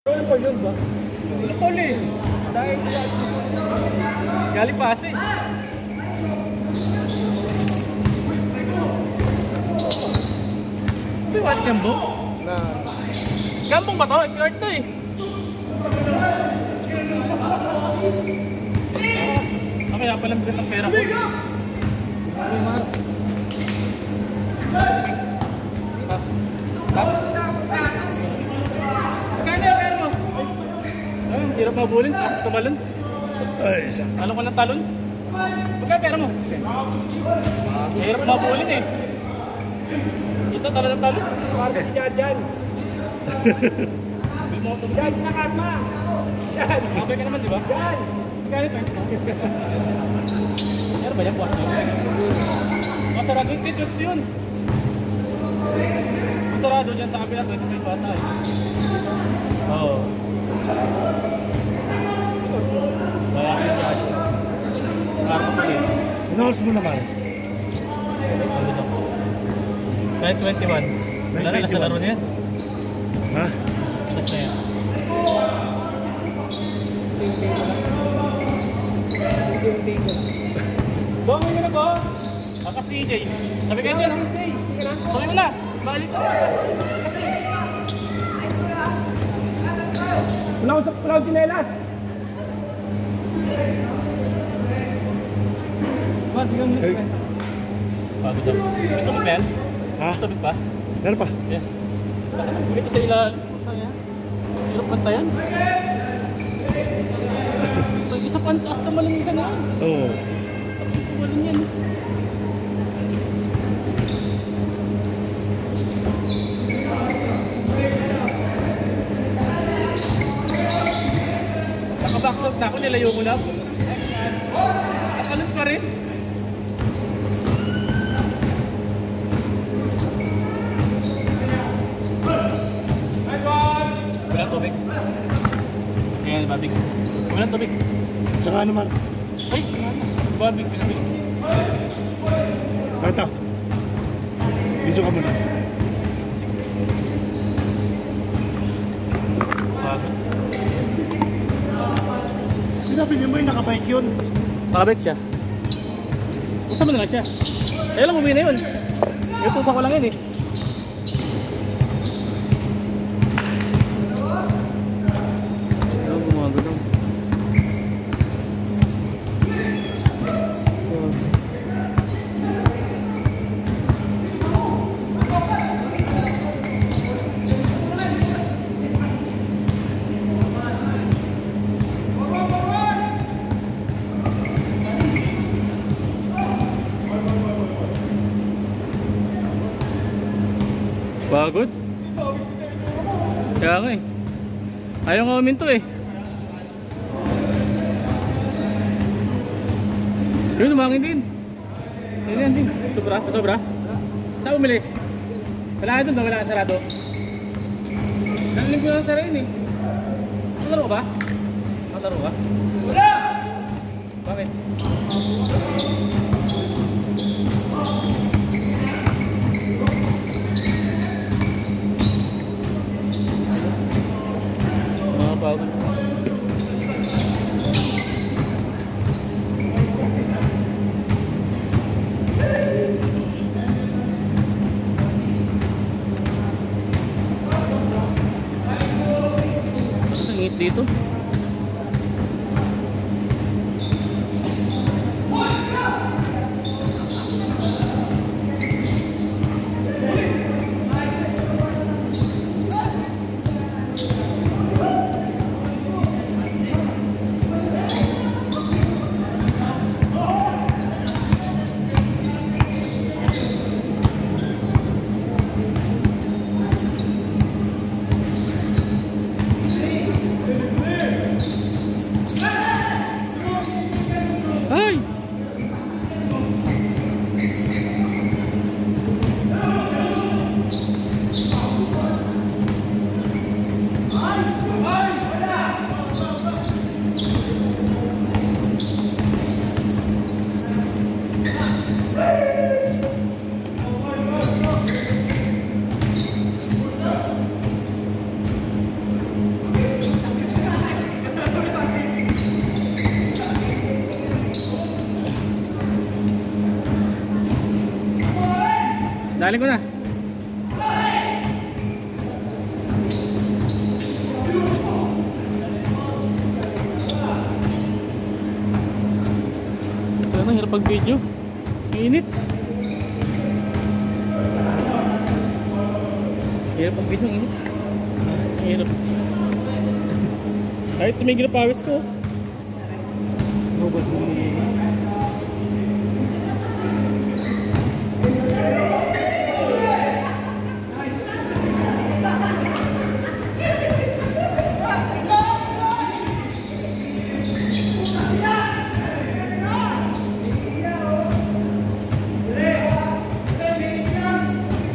Ano pa yun ba? Ano pa ulit? Dahil galing pasa eh. Ito yung ating gambong? Gambong ba ito? Ito ito eh. Kaya pala bigat ng pera ko. Hirap mabulin, taas tumalon. Talon ko ng talon. Magkaya pera mo? Hirap mabulin eh. Ito talon ng talon. Marga si Jan. Jan, sinakat ma. Jan. Makapay ka naman, di ba? Jan. Magkaya ito eh. Meron ba yan? Buwas na yun. Masarado yung ticket yun. Masarado dyan sa kapila 25 bata eh. Oo. Kaya siya dyan. Marto ko eh. Ano mo naman? Kahit 21. Wala na, nasa laro niya. Ha? Nasa yan. Bong, may na ko. Ako si EJ. Sabi kayo dyan. Sabi mo last. Balik ko. Wala akong chinelas. Man, bigyan mo Hey. last. Pagod ako. May tubig ba yan? Ha? May tubig ba? Meron pa? Yeah. Ito sa ilalim. Hirap bantayan. Isa pa ang taas naman lang isa na yan. Oo. Walang yan. Nakabackshot na ako, nilayo ko na. Nakalot pa rin. Walang tubig. Ayan, babig. Walang tubig. Tsaka naman. Ay, babig, pinabig. Ito. Video ka muna. Babig. Sinabi niyo mo yung nakabike yun. Nakabike siya. Usa mo na nga siya. Kaya lang umuwi na yun. Iutusan ko lang yun eh. Ano gumagano? Pagod? Kaya nga eh. Ayaw nga uminto eh. Yun, umangin din. Yan din. Sobra? Sobra? Saan bumili? Wala ka doon, wala ka sarado. Nalilig ko lang sarado yun eh. Laro ba? Laro ba? Wala! Bakit? Pagod. Ang ngit dito. Galing ko na. Ito na, hirap pag video. Init. Hirap pag video, init. Hirap. Kahit tumigil ang pawis ko. Robot mo.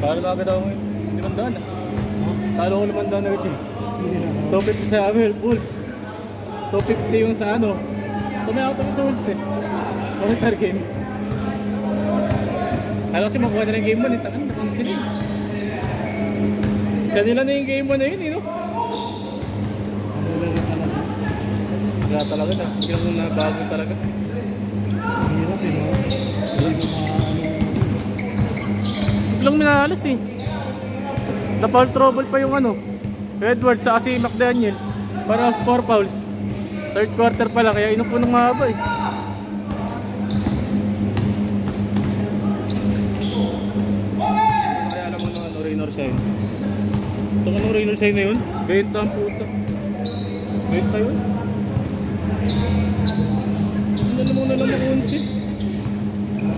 Talo na agad ako ngayon. 500 ah. Talo ko 500 agad eh. 250 sa Wolves. 250 yung sa ano. Tumaya ako sa Wolves eh. Monitor game. Alam kasi makuha nila yung game 1 eh. Tangan, matang sila eh. Kanila na yung game 1 na yun eh no? Kaya talaga na. Hindi lang nabago talaga. Hirap eh, no? Hindi mo Lang minalas eh. Na-foul trouble pa yung ano Edwards sa si McDaniels. Para 4 fouls. Third quarter pala kaya inupo ng mahaba eh. Kaya alam mo na ano Raynor Shine. Itong ano Raynor Shine na yun? Benta ang puta. Benta yun. Ano muna lang mag-11 eh.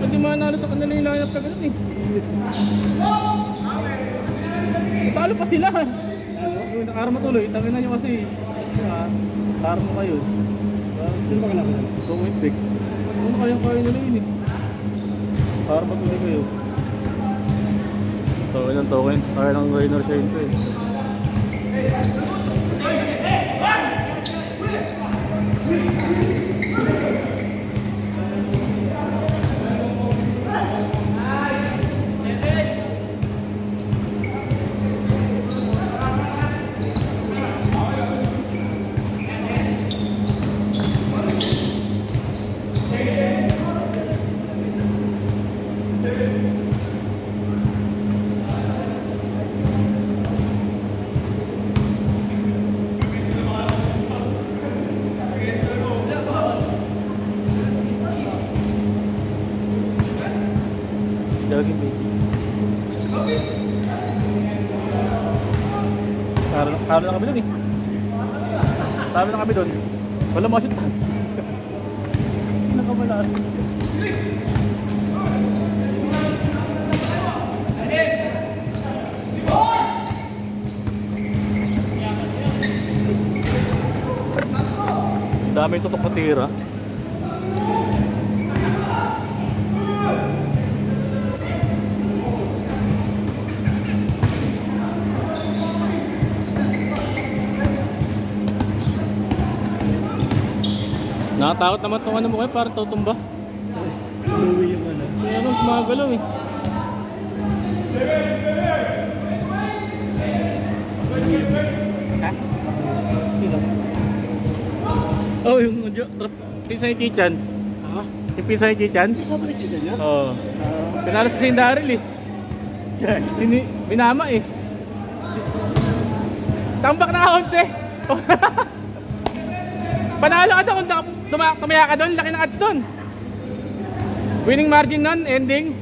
Hindi manalo sa kanila yung lineup ka ganun eh. Talo pa sila ha. Nakarma tuloy, tangin na nyo kasi karma kayo. Sino ba kalaban? Tungin fix. Ano kayang kaya nila yun eh. Karma tuloy kayo. Token ng token. Kaya ng Raynor siya yun to eh. Daging baby. Talo na kami dun eh. Talo na kami dun. Wala mga shoot saan. Nakamalas. Dami tutok patira. Nakatakot naman itong ano mo kayo para tutumba. Luwi yung ano. Kaya nung gumagalaw eh. Ha? Sino? Oh, yung pinsa ni Chichan. Ha? Yung pinsa ni Chichan? Saan ba ni Chichan yan? Oo. Pinalo sa Sindaril eh. Binama eh. Tambak na 11. Panalo ka doon kung tumaya ka doon, laki ng odds doon. Winning margin nun, ending.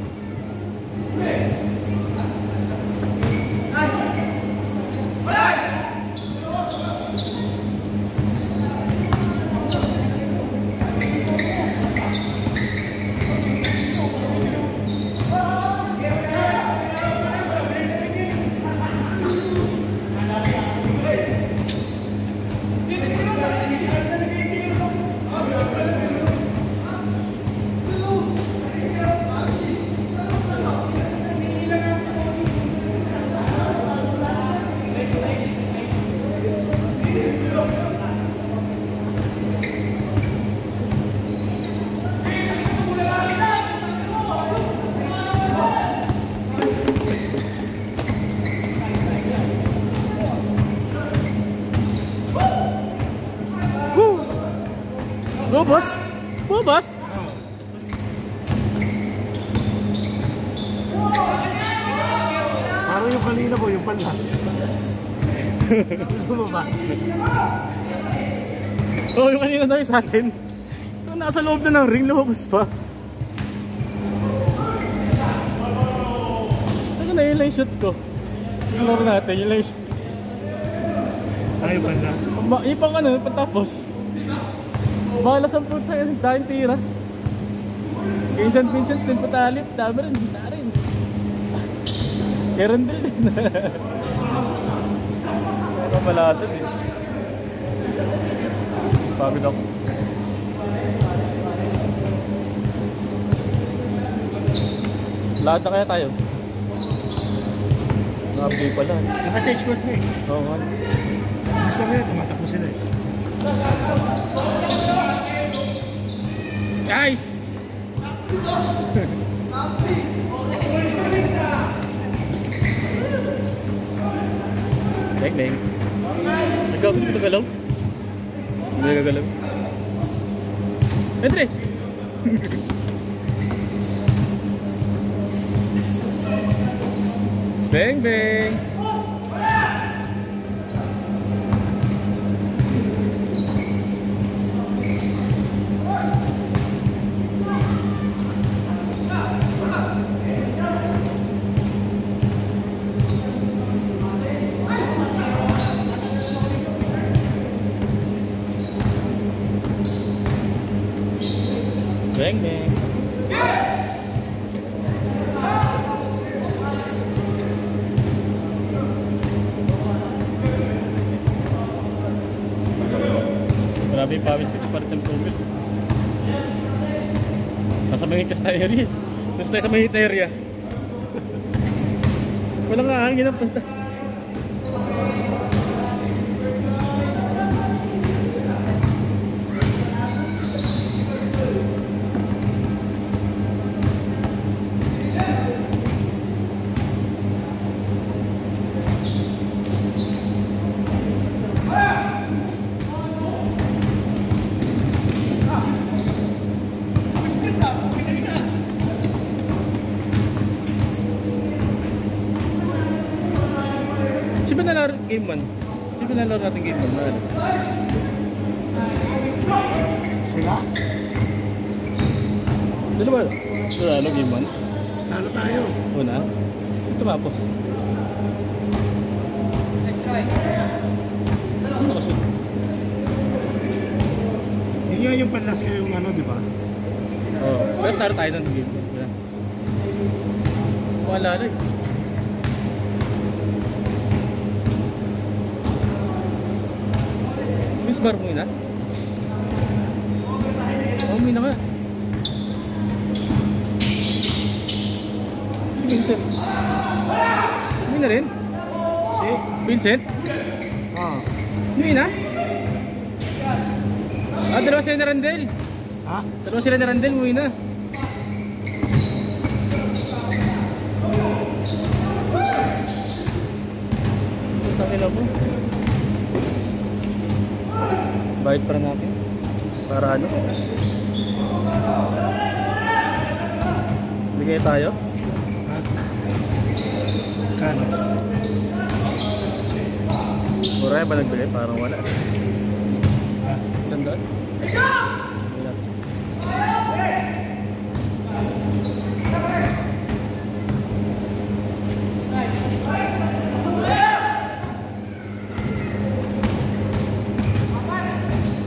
Go boss! Go boss! Parang yung kanina po, yung panlas. Lumabas. Oo, yung kanina tayo sa atin. Yung nasa loob na ng ring, lumabas pa. Saka na yun lang yung shoot ko. Yung laro natin, yun lang yung shoot. Ay, panlas. Yung pang ano, patapos. Bahala sa puta, dahil tira. Yung San Vincent din patalip, dami rin, hindi na rin. Kerendel din. Kaya malasan eh. Pagod ako. Lahat na kaya tayo? Naka-update pala. Naka-change court na eh. Oo nga. Gusto nga yun, tumatakbo sila eh. Guys! Beng beng. Nagkabit mo ito galaw? Hindi nagagalaw. Entre! Beng beng! Beng beng. Grabe yung pawis ito para ng tubig. Nasa Mangikas tayo area. Nasa tayo sa Mahita area. Walang hangin ang punta. Sino ba nalaro game 1? Sino ba nalaro natin game 1? Sila? Sino ba? Nalaro game 1? Talo tayo. Una? Sino tumapos? Sino nakashoot? Yun nga yung panlas kayo yung ano, di ba? Oo. Pero taro tayo ng game 1. Wala na eh. Miss Bar mo na? Oo, mo na nga. Vincent. Mo na rin? Si? Vincent? Ah. Mo na? Ah, dalawa sila na Randel. Ha? Dalawa sila na Randel, mo na. Tangin na po. Bayad para natin. Para ano? Bigay tayo? Ha? Kano? Mura ba nagbigay? Parang wala. Ha? Sandaan? Wala.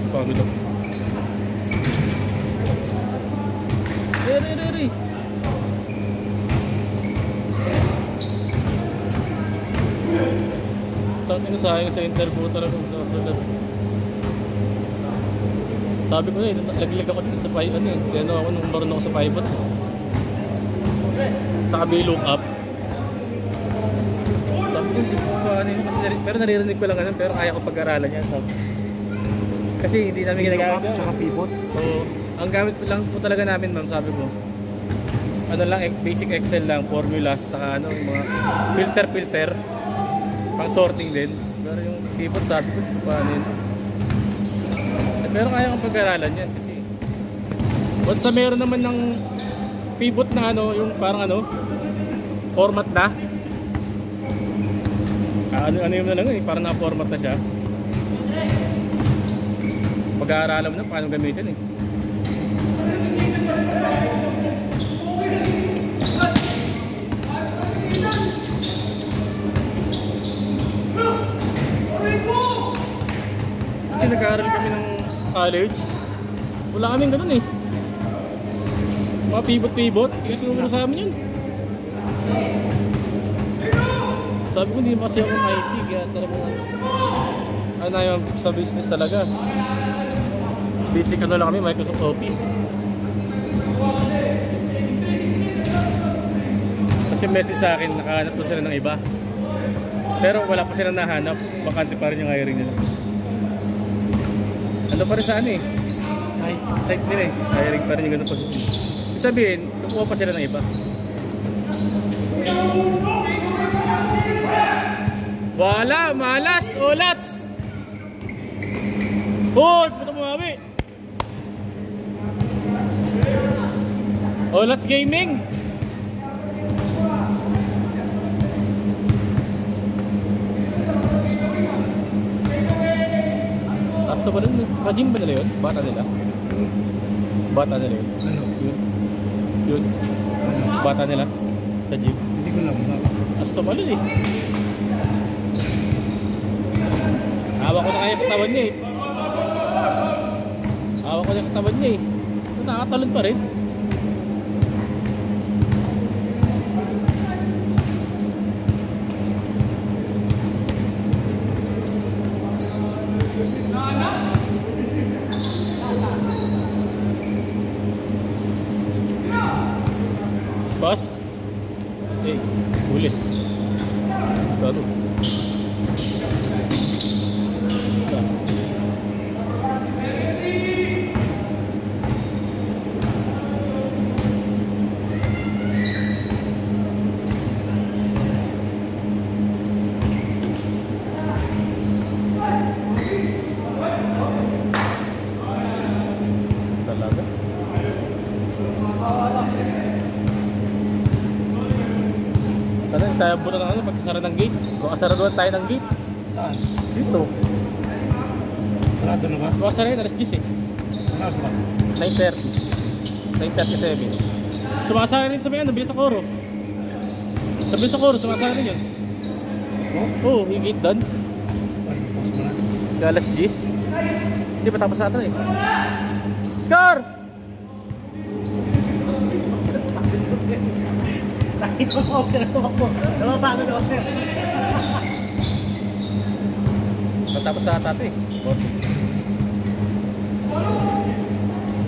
Pagod ako. Eri. Tangin na sayang sa interview talaga sa sulat. Sabi ko laglag ako dito sa pivot ano eh. Kaya ano ako nung marunong ako sa pivot. Sa kabi look up. Sabi ko hindi ko pa ano yun kasi pero naririnig ko lang ano pero kaya ko pag-aralan yan. Sabi. Kasi hindi namin ginagamit. Tsaka pivot. So, ang gamit lang po talaga namin ma'am sabi ko. Ano lang basic Excel lang, formulas saka ano mga filter pang sorting din. Pero yung pivot sabi ko paano yun. Pero kaya kong pag-aralan yan kasi once na meron naman ng pivot na ano, yung parang ano format na Ano yun na lang eh, parang na-format na siya. Pag-aaralan mo na paano gamitin eh. Kasi nag-aaral kami ng college, wala kaming ganun eh. Mga pivot-pivot, hindi tinuro sa amin yun. Sabi ko hindi kasi ako IT, kaya talagang ano na yung sa business talaga. Basic ano lang kami, Microsoft Office. Kasi message sa akin, nakahanap po sila ng iba. Pero wala pa sila nahanap, bakante pa rin yung hiring nila. Ano pa rin sa ano eh, site nila eh, hiring pa rin yung ganun position. Ibig sabihin, kukuha pa sila ng iba. Wala, malas, olats! Hoy, puto mo mami! Olats Gaming! Basta ba nun? Pa-gym ba nila yun? Bata nila? Bata nila yun? Ano? Yun? Bata nila? Sa gym? Hindi ko lang. Basta ba nun eh? Hawak ko na kaya katawan niya eh. Hawak ko na katawan niya eh. Nakatalon pa rin. Pas. Eh, huli. Baru. Talaga. Sana tayo buta ng ano, pagsasara ng gate. Kung asaraduhan tayo ng gate. Saan? Dito. Sarado na ba? Kung asara yun, alas 10 eh. Ano sa ba? 9:30. 9:37. Sumasara rin sa may ano, bilis sa koro. Sa bilis sa koro, sumasara rin yun. Oo, yung gate doon. Tapos mo na. Kaya alas 10. Hindi pa tapos natin eh. Score! Takip ko po, tumakbo. Nababago na ako. Matapos sa atat eh.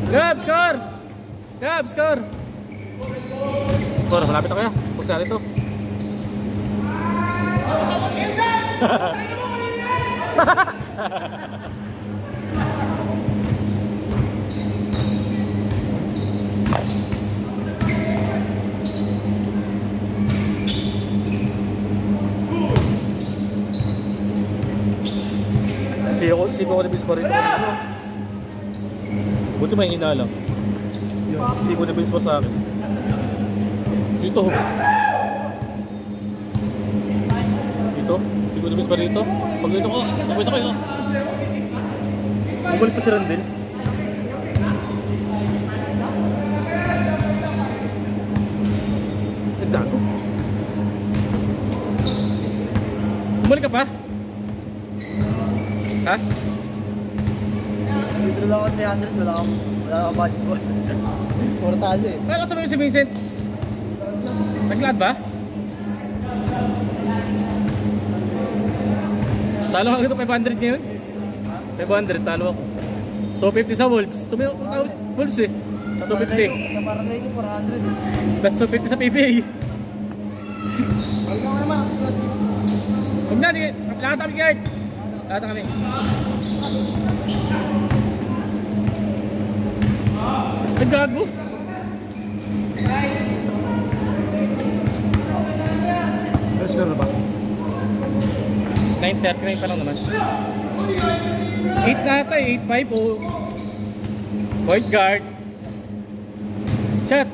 Gab, score! Gab, score! Score, malapit ako ya. Pusa natin ito. Si ko na bis pa rin ano. Buti may hina lang. Si ko na bis pa sa akin. Dito. Dito. Si ko na bis pa rito. Pag dito ko. Pagkita ko yun. Bumalik pa si Randel. Nagdago. Bumalik ka pa? Ha? Dito lang ako 300, wala akong budget boss. Portado eh. Kaya kasama yung si Vincent. Naglad ba? Talo ka dito 500 ngayon? 500, talo ako. 250 sa Wolves. Tumayo Wolves eh. 250. Sa Paranay ko, 400 eh. Plus 250 sa PBA. Huwag naman naman. Huwag na, lahat kami guard. Lahat kami. Naggago. Let's go na ba? 9:39 pa lang naman. 8 na ata eh, 8-5 o point guard. Shot.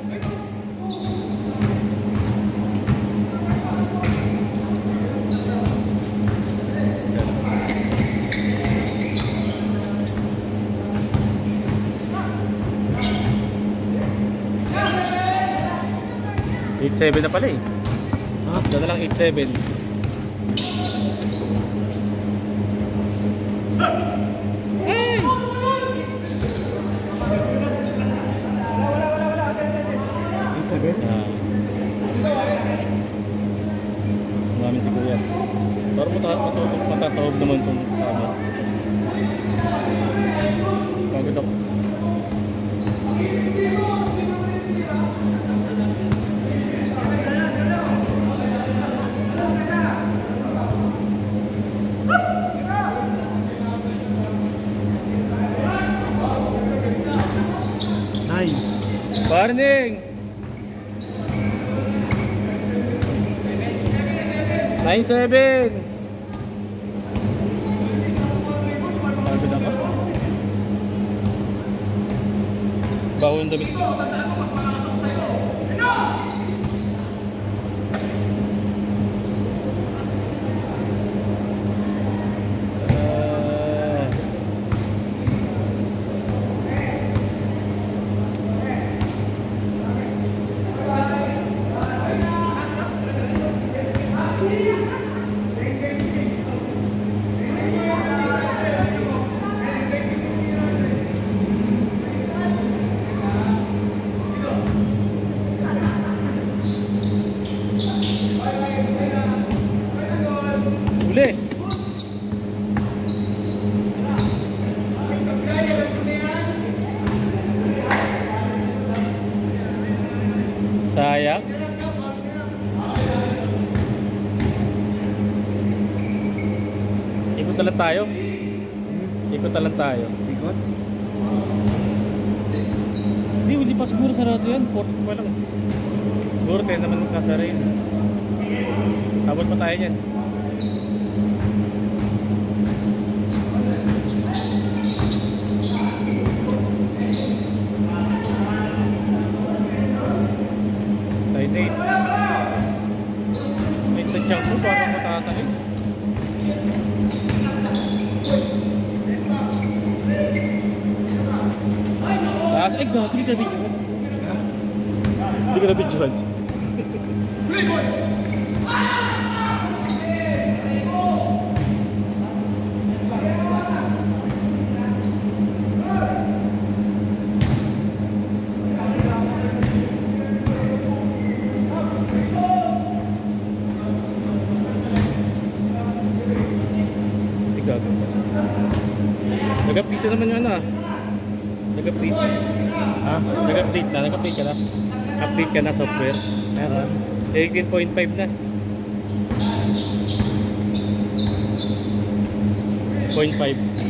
8.7 na pala eh. Ha? Ito na lang 8.7. Maraming si Kuya. Pero matatawag naman itong tama. Pagod ako. Nine. Warning! 9-7. Pagod ako. Baho yung damit. Uli. Sayang. Ikot na lang tayo. Ikot na lang tayo. Ikot? Hindi pa siguro sarado yan. 4 pa lang. Siguro 10 naman magsasara yun. Abot pa tayo yan. Tight 8. Sa ito jump mo parang matatalik. Ay, gago, hindi ka videoan. Hindi ka na videoan. Hindi gago. Nag-update naman yung ano ah. Nag-update. Ha? Nag-update na? Nag-update ka na? Update ka na software? Meron. 18.5 na. 0.5.